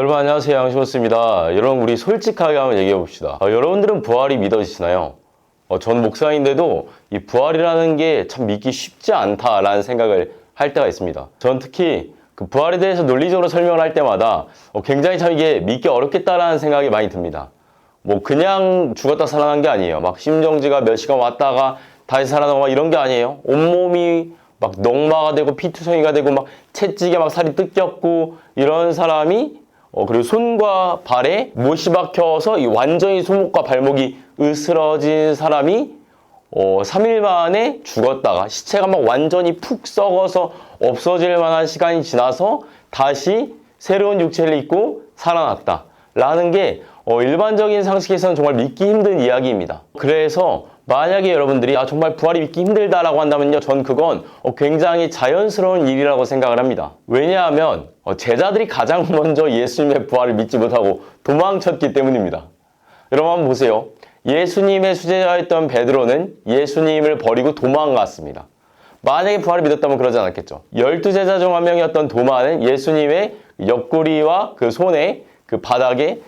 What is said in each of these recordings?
여러분 안녕하세요, 양심호스입니다. 여러분 우리 솔직하게 한번 얘기해 봅시다. 여러분들은 부활이 믿어지시나요? 전 목사인데도 이 부활이라는 게 참 믿기 쉽지 않다라는 생각을 할 때가 있습니다. 전 특히 그 부활에 대해서 논리적으로 설명을 할 때마다 굉장히 참 이게 믿기 어렵겠다라는 생각이 많이 듭니다. 뭐 그냥 죽었다 살아난 게 아니에요. 막 심정지가 몇 시간 왔다가 다시 살아나고 막 이런 게 아니에요. 온몸이 막 넝마가 되고 피투성이가 되고 막 채찍에 막 살이 뜯겼고 이런 사람이 그리고 손과 발에 못이 박혀서 이 완전히 손목과 발목이 으스러진 사람이 3일 만에 죽었다가 시체가 막 완전히 푹 썩어서 없어질 만한 시간이 지나서 다시 새로운 육체를 입고 살아났다 라는 게 일반적인 상식에서는 정말 믿기 힘든 이야기입니다. 그래서 만약에 여러분들이 정말 부활이 믿기 힘들다라고 한다면요, 전 그건 굉장히 자연스러운 일이라고 생각을 합니다. 왜냐하면 제자들이 가장 먼저 예수님의 부활을 믿지 못하고 도망쳤기 때문입니다. 여러분 한번 보세요. 예수님의 수제자였던 베드로는 예수님을 버리고 도망갔습니다. 만약에 부활을 믿었다면 그러지 않았겠죠. 12제자 중 한 명이었던 도마는 예수님의 옆구리와 그 손에 그 바닥에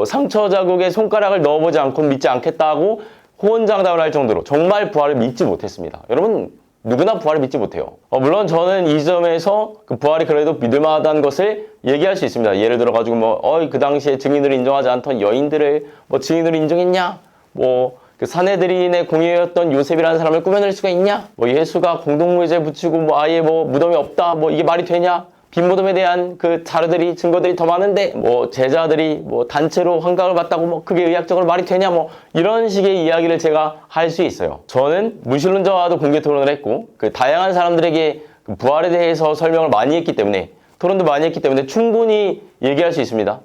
상처 자국에 손가락을 넣어보지 않고 믿지 않겠다고 호언장담을 할 정도로 정말 부활을 믿지 못했습니다. 여러분 누구나 부활을 믿지 못해요. 물론 저는 이 점에서 그 부활이 그래도 믿을만하다는 것을 얘기할 수 있습니다. 예를 들어가지고 그 당시에 증인으로 인정하지 않던 여인들을 증인으로 인정했냐? 그 사내들인의 공예였던 요셉이라는 사람을 꾸며낼 수가 있냐? 예수가 공동무죄 붙이고 아예 무덤이 없다. 이게 말이 되냐? 빈 무덤에 대한 그 자료들이 증거들이 더 많은데 제자들이 단체로 환각을 봤다고 그게 의학적으로 말이 되냐 이런 식의 이야기를 제가 할 수 있어요. 저는 무신론자와도 공개 토론을 했고 그 다양한 사람들에게 그 부활에 대해서 설명을 많이 했기 때문에 토론도 많이 했기 때문에 충분히 얘기할 수 있습니다.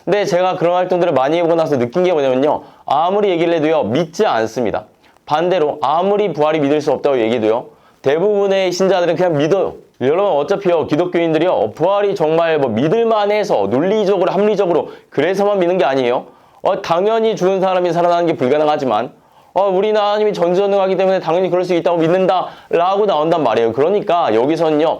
근데 제가 그런 활동들을 많이 해보고 나서 느낀 게 뭐냐면요, 아무리 얘기를 해도요 믿지 않습니다. 반대로 아무리 부활이 믿을 수 없다고 얘기해도요 대부분의 신자들은 그냥 믿어요. 여러분 어차피요 기독교인들이요 부활이 정말 믿을만해서 논리적으로 합리적으로 그래서만 믿는 게 아니에요. 당연히 죽은 사람이 살아나는 게 불가능하지만 우리 하나님이 전지전능하기 때문에 당연히 그럴 수 있다고 믿는다 라고 나온단 말이에요. 그러니까 여기서는요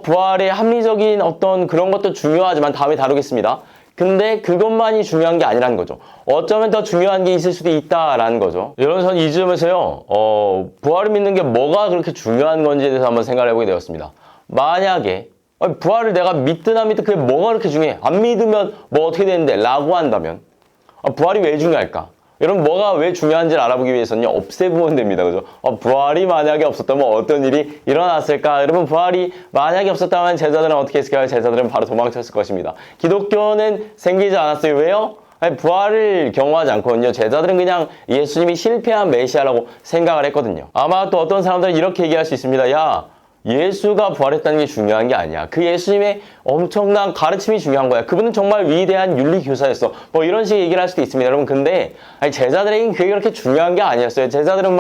부활의 합리적인 어떤 그런 것도 중요하지만 다음에 다루겠습니다. 근데 그것만이 중요한 게 아니라는 거죠. 어쩌면 더 중요한 게 있을 수도 있다라는 거죠. 여러분 저는 이 점에서요 부활을 믿는 게 뭐가 그렇게 중요한 건지에 대해서 한번 생각을 해보게 되었습니다. 만약에 부활을 내가 믿든 안 믿든 그게 뭐가 그렇게 중요해? 안 믿으면 어떻게 되는데? 라고 한다면 부활이 왜 중요할까? 여러분 뭐가 왜 중요한지를 알아보기 위해서는요 없애보면 됩니다. 그죠? 부활이 만약에 없었다면 어떤 일이 일어났을까? 여러분 부활이 만약에 없었다면 제자들은 어떻게 했을까요? 제자들은 바로 도망쳤을 것입니다. 기독교는 생기지 않았어요. 왜요? 부활을 경험하지 않거든요. 제자들은 그냥 예수님이 실패한 메시아라고 생각을 했거든요. 아마 또 어떤 사람들은 이렇게 얘기할 수 있습니다. 야, 예수가 부활했다는 게 중요한 게 아니야. 그 예수님의 엄청난 가르침이 중요한 거야. 그분은 정말 위대한 윤리교사였어. 이런 식의 얘기를 할 수도 있습니다. 여러분 근데 제자들에게는 그게 그렇게 중요한 게 아니었어요. 제자들은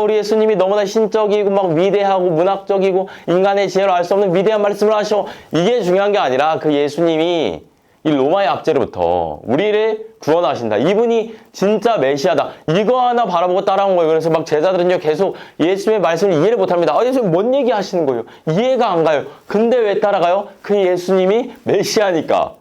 우리 예수님이 너무나 신적이고 위대하고 문학적이고 인간의 지혜로 알 수 없는 위대한 말씀을 하셔. 이게 중요한 게 아니라 그 예수님이 이 로마의 압제로부터 우리를 구원하신다. 이분이 진짜 메시아다. 이거 하나 바라보고 따라온 거예요. 그래서 제자들은요 계속 예수님의 말씀을 이해를 못합니다. 예수님 뭔 얘기 하시는 거예요? 이해가 안 가요. 근데 왜 따라가요? 그 예수님이 메시아니까.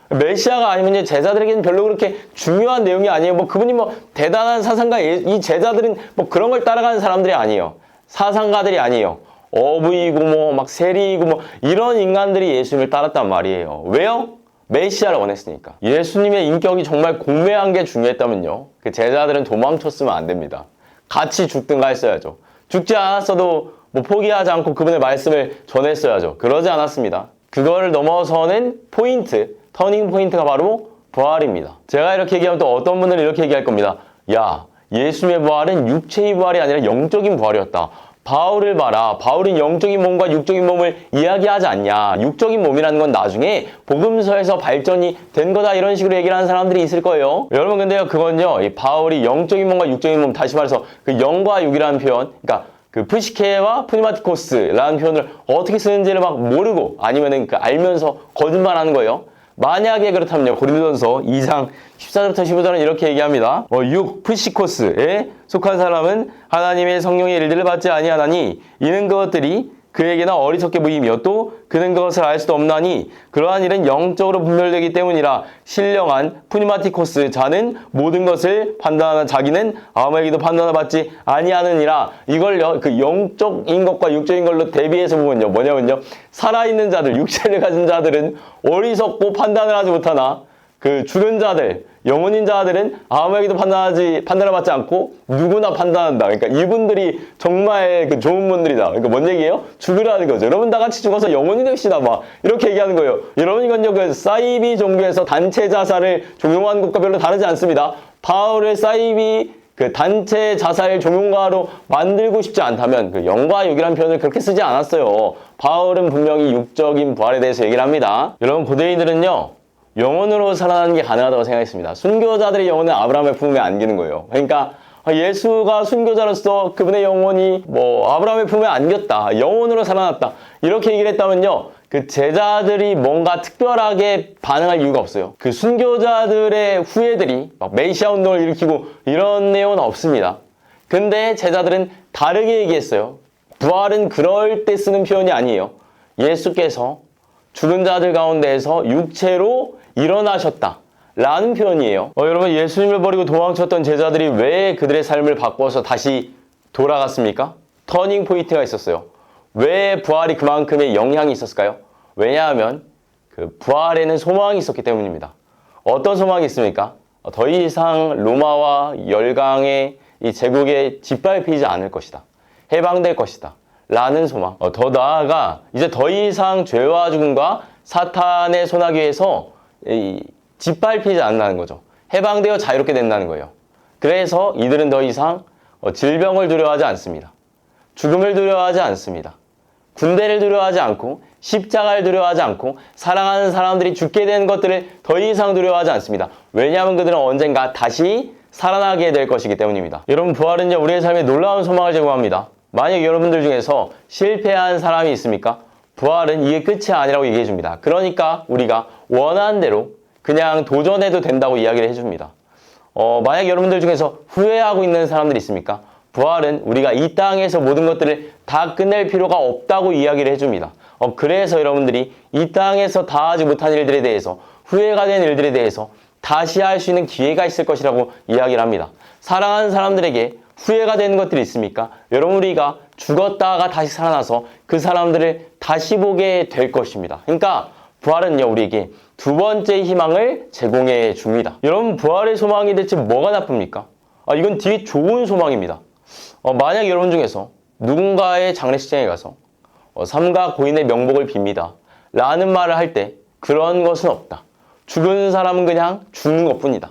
메시아가 아니면 제자들에게는 별로 그렇게 중요한 내용이 아니에요. 그분이 대단한 사상가, 이 제자들은 그런 걸 따라가는 사람들이 아니에요. 사상가들이 아니에요. 어부이고 세리이고 이런 인간들이 예수님을 따랐단 말이에요. 왜요? 메시아를 원했으니까. 예수님의 인격이 정말 공매한 게 중요했다면요 그 제자들은 도망쳤으면 안 됩니다. 같이 죽든가 했어야죠. 죽지 않았어도 포기하지 않고 그분의 말씀을 전했어야죠. 그러지 않았습니다. 그거를 넘어서는 포인트, 터닝 포인트가 바로 부활입니다. 제가 이렇게 얘기하면 또 어떤 분들은 이렇게 얘기할 겁니다. 야, 예수님의 부활은 육체의 부활이 아니라 영적인 부활이었다. 바울을 봐라. 바울은 영적인 몸과 육적인 몸을 이야기하지 않냐. 육적인 몸이라는 건 나중에 복음서에서 발전이 된 거다. 이런 식으로 얘기를 하는 사람들이 있을 거예요. 여러분 근데요 그건요 이 바울이 영적인 몸과 육적인 몸, 다시 말해서 그 영과 육이라는 표현, 그러니까 그 푸시케와 푸니마티코스라는 표현을 어떻게 쓰는지를 모르고 아니면은 알면서 거짓말하는 거예요. 만약에 그렇다면요 고린도전서 2장 14절부터 15절은 이렇게 얘기합니다. 푸시코스에 속한 사람은 하나님의 성령의 일들을 받지 아니하나니 이는 그것들이 그에게나 어리석게 보이며 또 그는 그것을 알 수도 없나니 그러한 일은 영적으로 분별되기 때문이라. 신령한 푸니마티코스 자는 모든 것을 판단하는 자기는 아무에게도 판단을 받지 아니하느니라. 이걸요 그 영적인 것과 육적인 걸로 대비해서 보면요 뭐냐면요, 살아있는 자들, 육체를 가진 자들은 어리석고 판단을 하지 못하나 그 죽은 자들, 영혼인 자들은 아무에게도 판단을 받지 않고 누구나 판단한다. 그러니까 이분들이 정말 그 좋은 분들이다. 그러니까 뭔 얘기예요? 죽으라는 거죠. 여러분 다 같이 죽어서 영혼이 됩시다. 막 이렇게 얘기하는 거예요. 여러분 이건요 그 사이비 종교에서 단체 자살을 종용한 것과 별로 다르지 않습니다. 바울을 사이비 그 단체 자살 종용가로 만들고 싶지 않다면 그 영과 육이라는 표현을 그렇게 쓰지 않았어요. 바울은 분명히 육적인 부활에 대해서 얘기를 합니다. 여러분 고대인들은요 영혼으로 살아나는 게 가능하다고 생각했습니다. 순교자들의 영혼은 아브라함의 품에 안기는 거예요. 그러니까 예수가 순교자로서 그분의 영혼이 아브라함의 품에 안겼다, 영혼으로 살아났다, 이렇게 얘기를 했다면요 그 제자들이 뭔가 특별하게 반응할 이유가 없어요. 그 순교자들의 후예들이 막 메시아 운동을 일으키고 이런 내용은 없습니다. 근데 제자들은 다르게 얘기했어요. 부활은 그럴 때 쓰는 표현이 아니에요. 예수께서 죽은 자들 가운데에서 육체로 일어나셨다 라는 표현이에요. 여러분 예수님을 버리고 도망쳤던 제자들이 왜 그들의 삶을 바꿔서 다시 돌아갔습니까? 터닝 포인트가 있었어요. 왜 부활이 그만큼의 영향이 있었을까요? 왜냐하면 그 부활에는 소망이 있었기 때문입니다. 어떤 소망이 있습니까? 더 이상 로마와 열강의 이 제국에 짓밟히지 않을 것이다, 해방될 것이다 라는 소망. 더 나아가 이제 더 이상 죄와 죽음과 사탄의 소나기에서 짓밟히지 않는다는 거죠. 해방되어 자유롭게 된다는 거예요. 그래서 이들은 더 이상 질병을 두려워하지 않습니다. 죽음을 두려워하지 않습니다. 군대를 두려워하지 않고 십자가를 두려워하지 않고 사랑하는 사람들이 죽게 되는 것들을 더 이상 두려워하지 않습니다. 왜냐하면 그들은 언젠가 다시 살아나게 될 것이기 때문입니다. 여러분 부활은요 우리의 삶에 놀라운 소망을 제공합니다. 만약 여러분들 중에서 실패한 사람이 있습니까? 부활은 이게 끝이 아니라고 얘기해 줍니다. 그러니까 우리가 원하는 대로 그냥 도전해도 된다고 이야기를 해줍니다. 만약 여러분들 중에서 후회하고 있는 사람들이 있습니까? 부활은 우리가 이 땅에서 모든 것들을 다 끝낼 필요가 없다고 이야기를 해줍니다. 그래서 여러분들이 이 땅에서 다 하지 못한 일들에 대해서, 후회가 된 일들에 대해서 다시 할 수 있는 기회가 있을 것이라고 이야기를 합니다. 사랑하는 사람들에게 후회가 되는 것들이 있습니까? 여러분 우리가 죽었다가 다시 살아나서 그 사람들을 다시 보게 될 것입니다. 그러니까 부활은요 우리에게 두 번째 희망을 제공해 줍니다. 여러분 부활의 소망이 대체 뭐가 나쁩니까? 이건 되게 좋은 소망입니다. 만약 여러분 중에서 누군가의 장례식장에 가서 삼가 고인의 명복을 빕니다 라는 말을 할 때 그런 것은 없다, 죽은 사람은 그냥 죽는 것뿐이다,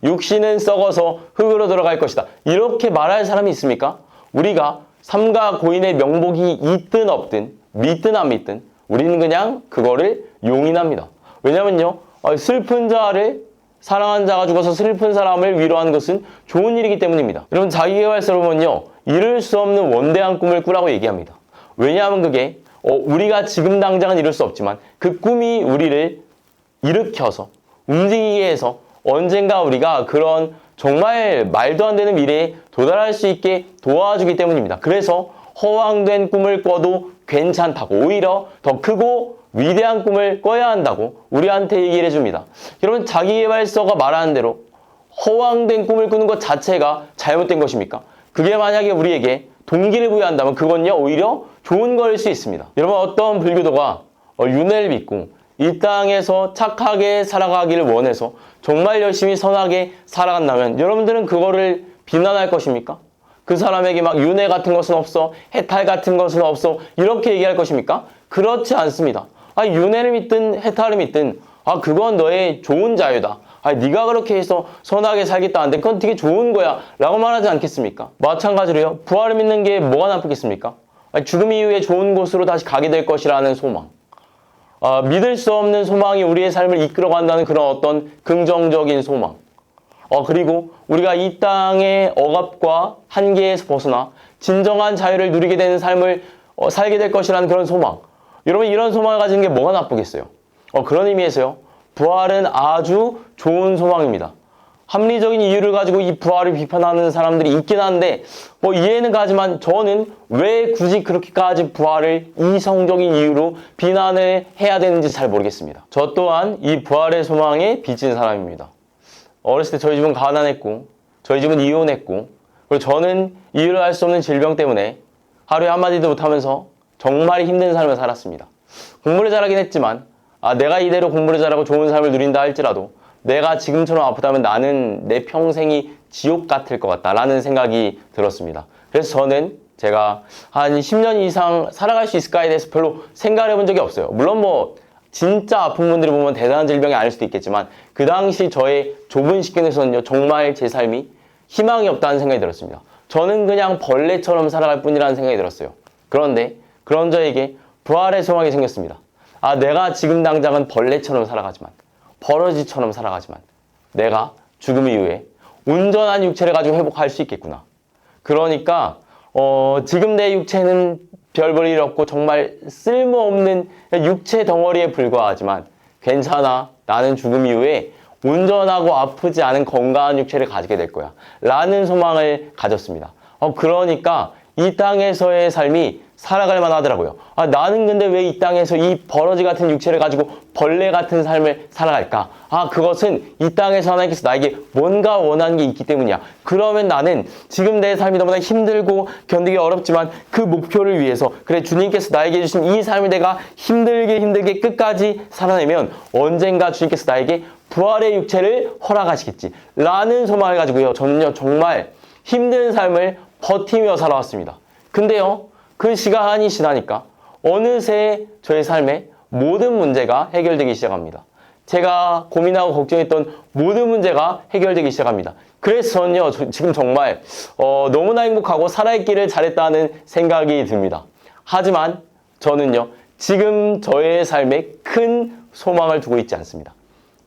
육신은 썩어서 흙으로 들어갈 것이다, 이렇게 말할 사람이 있습니까? 우리가 삼가 고인의 명복이 있든 없든 믿든 안 믿든 우리는 그냥 그거를 용인합니다. 왜냐면요 슬픈 자를, 사랑한 자가 죽어서 슬픈 사람을 위로하는 것은 좋은 일이기 때문입니다. 여러분 자기계발서로 보면요 이룰 수 없는 원대한 꿈을 꾸라고 얘기합니다. 왜냐하면 그게 우리가 지금 당장은 이룰 수 없지만 그 꿈이 우리를 일으켜서 움직이게 해서 언젠가 우리가 그런 정말 말도 안 되는 미래에 도달할 수 있게 도와주기 때문입니다. 그래서 허황된 꿈을 꿔도 괜찮다고, 오히려 더 크고 위대한 꿈을 꿔야 한다고 우리한테 얘기를 해줍니다. 여러분 자기계발서가 말하는 대로 허황된 꿈을 꾸는 것 자체가 잘못된 것입니까? 그게 만약에 우리에게 동기를 부여한다면 그건요 오히려 좋은 거일 수 있습니다. 여러분 어떤 불교도가 윤회를 믿고 이 땅에서 착하게 살아가기를 원해서 정말 열심히 선하게 살아간다면 여러분들은 그거를 비난할 것입니까? 그 사람에게 막 윤회 같은 것은 없어, 해탈 같은 것은 없어, 이렇게 얘기할 것입니까? 그렇지 않습니다. 윤회를 믿든 해탈을 믿든 그건 너의 좋은 자유다, 네가 그렇게 해서 선하게 살겠다는데 그건 되게 좋은 거야 라고 말하지 않겠습니까? 마찬가지로요 부활을 믿는 게 뭐가 나쁘겠습니까? 죽음 이후에 좋은 곳으로 다시 가게 될 것이라는 소망, 믿을 수 없는 소망이 우리의 삶을 이끌어간다는 그런 어떤 긍정적인 소망, 그리고 우리가 이 땅의 억압과 한계에서 벗어나 진정한 자유를 누리게 되는 삶을 살게 될 것이라는 그런 소망. 여러분 이런 소망을 가지는 게 뭐가 나쁘겠어요? 그런 의미에서요 부활은 아주 좋은 소망입니다. 합리적인 이유를 가지고 이 부활을 비판하는 사람들이 있긴 한데 뭐 이해는 가지만 저는 왜 굳이 그렇게까지 부활을 이성적인 이유로 비난을 해야 되는지 잘 모르겠습니다. 저 또한 이 부활의 소망에 빚진 사람입니다. 어렸을 때 저희 집은 가난했고 저희 집은 이혼했고 그리고 저는 이유를 알 수 없는 질병 때문에 하루에 한마디도 못하면서 정말 힘든 삶을 살았습니다. 공부를 잘하긴 했지만 내가 이대로 공부를 잘하고 좋은 삶을 누린다 할지라도 내가 지금처럼 아프다면 나는 내 평생이 지옥 같을 것 같다라는 생각이 들었습니다. 그래서 저는 제가 한 10년 이상 살아갈 수 있을까에 대해서 별로 생각을 해본 적이 없어요. 물론 뭐 진짜 아픈 분들이 보면 대단한 질병이 아닐 수도 있겠지만 그 당시 저의 좁은 식견에서는요 정말 제 삶이 희망이 없다는 생각이 들었습니다. 저는 그냥 벌레처럼 살아갈 뿐이라는 생각이 들었어요. 그런데 그런 저에게 부활의 소망이 생겼습니다. 내가 지금 당장은 벌레처럼 살아가지만 버러지처럼 살아가지만 내가 죽음 이후에 온전한 육체를 가지고 회복할 수 있겠구나. 그러니까 지금 내 육체는 별 볼 일 없고 정말 쓸모없는 육체 덩어리에 불과하지만 괜찮아. 나는 죽음 이후에 온전하고 아프지 않은 건강한 육체를 가지게 될 거야. 라는 소망을 가졌습니다. 그러니까 이 땅에서의 삶이 살아갈 만하더라고요. 나는 근데 왜 이 땅에서 이 버러지 같은 육체를 가지고 벌레 같은 삶을 살아갈까? 그것은 이 땅에서 하나님께서 나에게 뭔가 원하는 게 있기 때문이야. 그러면 나는 지금 내 삶이 너무나 힘들고 견디기 어렵지만 그 목표를 위해서 그래 주님께서 나에게 주신 이 삶을 내가 힘들게 끝까지 살아내면 언젠가 주님께서 나에게 부활의 육체를 허락하시겠지. 라는 소망을 가지고요. 저는요 정말 힘든 삶을 버티며 살아왔습니다. 근데요. 그 시간이 지나니까 어느새 저의 삶에 모든 문제가 해결되기 시작합니다. 제가 고민하고 걱정했던 모든 문제가 해결되기 시작합니다. 그래서 저는요, 지금 정말 너무나 행복하고 살아있기를 잘했다는 생각이 듭니다. 하지만 저는요, 지금 저의 삶에 큰 소망을 두고 있지 않습니다.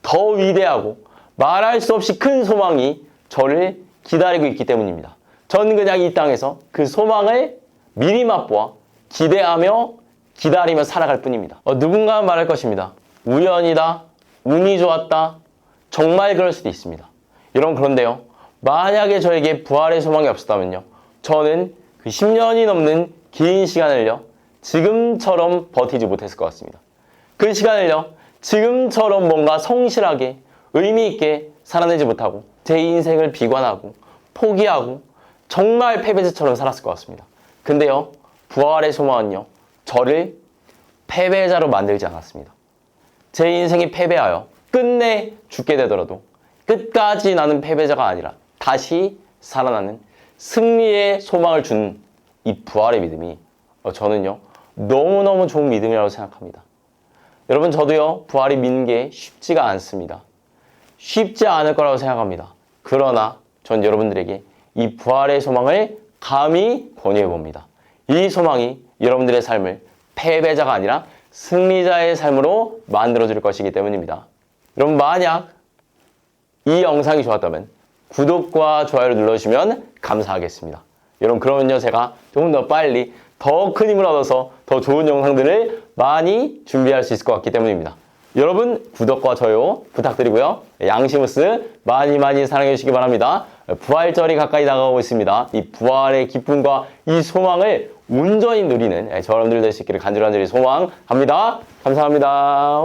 더 위대하고 말할 수 없이 큰 소망이 저를 기다리고 있기 때문입니다. 저는 그냥 이 땅에서 그 소망을 미리 맛보아 기대하며 기다리며 살아갈 뿐입니다. 누군가 말할 것입니다. 우연이다. 운이 좋았다. 정말 그럴 수도 있습니다. 그런데요. 만약에 저에게 부활의 소망이 없었다면요. 저는 그 10년이 넘는 긴 시간을요. 지금처럼 버티지 못했을 것 같습니다. 그 시간을요. 지금처럼 뭔가 성실하게 의미 있게 살아내지 못하고 제 인생을 비관하고 포기하고 정말 패배자처럼 살았을 것 같습니다. 근데요, 부활의 소망은요, 저를 패배자로 만들지 않았습니다. 제 인생이 패배하여 끝내 죽게 되더라도 끝까지 나는 패배자가 아니라 다시 살아나는 승리의 소망을 준 이 부활의 믿음이 저는요, 너무너무 좋은 믿음이라고 생각합니다. 여러분, 저도요, 부활이 믿는 게 쉽지가 않습니다. 쉽지 않을 거라고 생각합니다. 그러나 전 여러분들에게 이 부활의 소망을 감히 권유해 봅니다. 이 소망이 여러분들의 삶을 패배자가 아니라 승리자의 삶으로 만들어줄 것이기 때문입니다. 여러분, 만약 이 영상이 좋았다면 구독과 좋아요를 눌러주시면 감사하겠습니다. 여러분, 그러면요 제가 조금 더 빨리 더 큰 힘을 얻어서 더 좋은 영상들을 많이 준비할 수 있을 것 같기 때문입니다. 여러분, 구독과 좋아요 부탁드리고요. 양시무스 많이 사랑해 주시기 바랍니다. 부활절이 가까이 다가오고 있습니다. 이 부활의 기쁨과 이 소망을 온전히 누리는 저 여러분들 될 수 있기를 간절히 소망합니다. 감사합니다.